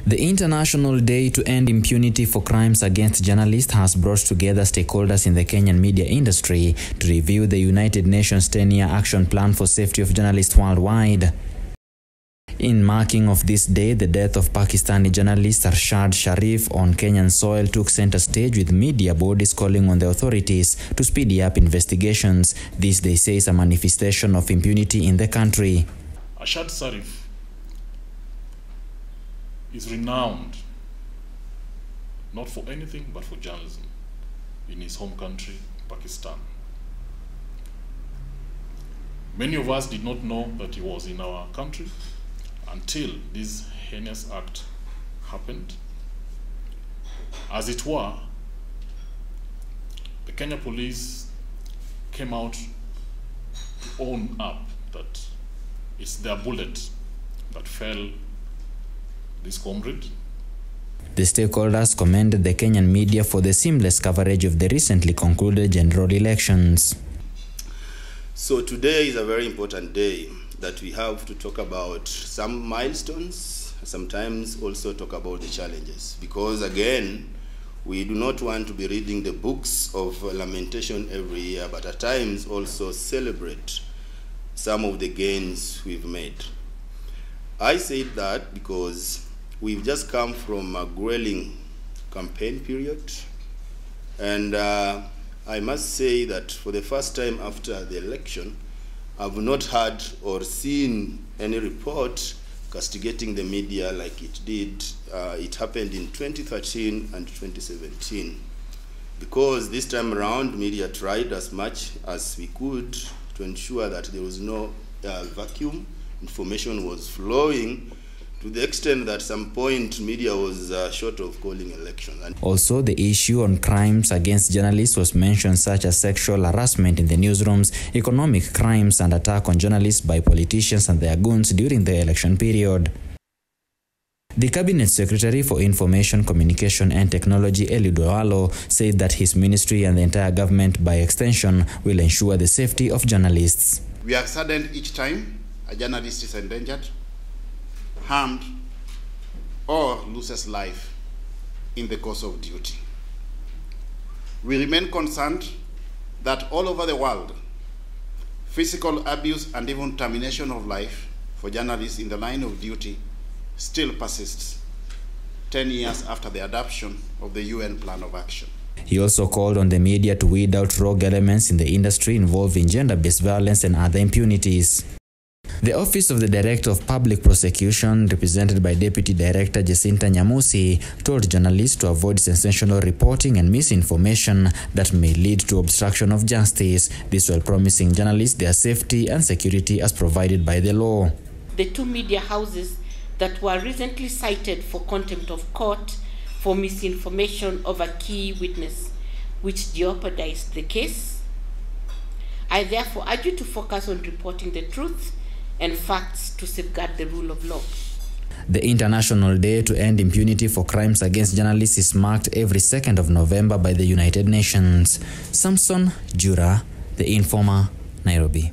The International Day to End Impunity for Crimes Against Journalists has brought together stakeholders in the Kenyan media industry to review the United Nations 10-year action plan for safety of journalists worldwide. In marking of this day, the death of Pakistani journalist Arshad Sharif on Kenyan soil took center stage, with media bodies calling on the authorities to speed up investigations. This, they say, is a manifestation of impunity in the country. Arshad Sharif is renowned not for anything but for journalism in his home country, Pakistan. Many of us did not know that he was in our country until this heinous act happened. As it were, the Kenya police came out to own up that it's their bullet that fell this comrade. The stakeholders commended the Kenyan media for the seamless coverage of the recently concluded general elections. So today is a very important day that we have to talk about some milestones, sometimes also talk about the challenges, because again, we do not want to be reading the books of lamentation every year, but at times also celebrate some of the gains we've made. I say that because we've just come from a grueling campaign period, and I must say that for the first time after the election, I've not heard or seen any report castigating the media like it did. It happened in 2013 and 2017. Because this time around, media tried as much as we could to ensure that there was no vacuum. Information was flowing to the extent that at some point media was short of calling elections. Also, the issue on crimes against journalists was mentioned, such as sexual harassment in the newsrooms, economic crimes, and attack on journalists by politicians and their goons during the election period. The Cabinet Secretary for Information, Communication and Technology, Eliud Owalo, said that his ministry and the entire government, by extension, will ensure the safety of journalists. We are saddened each time a journalist is endangered, harmed, or loses life in the course of duty. We remain concerned that all over the world, physical abuse and even termination of life for journalists in the line of duty still persists 10 years after the adoption of the UN Plan of Action. He also called on the media to weed out rogue elements in the industry involved in gender-based violence and other impunities. The Office of the Director of Public Prosecution, represented by Deputy Director Jacinta Nyamusi, told journalists to avoid sensational reporting and misinformation that may lead to obstruction of justice, this while promising journalists their safety and security as provided by the law. The two media houses that were recently cited for contempt of court for misinformation of a key witness, which jeopardized the case. I therefore urge you to focus on reporting the truth and facts to safeguard the rule of law. The International Day to End Impunity for Crimes Against Journalists is marked every 2nd of November by the United Nations. Samson Jura, The Informer, Nairobi.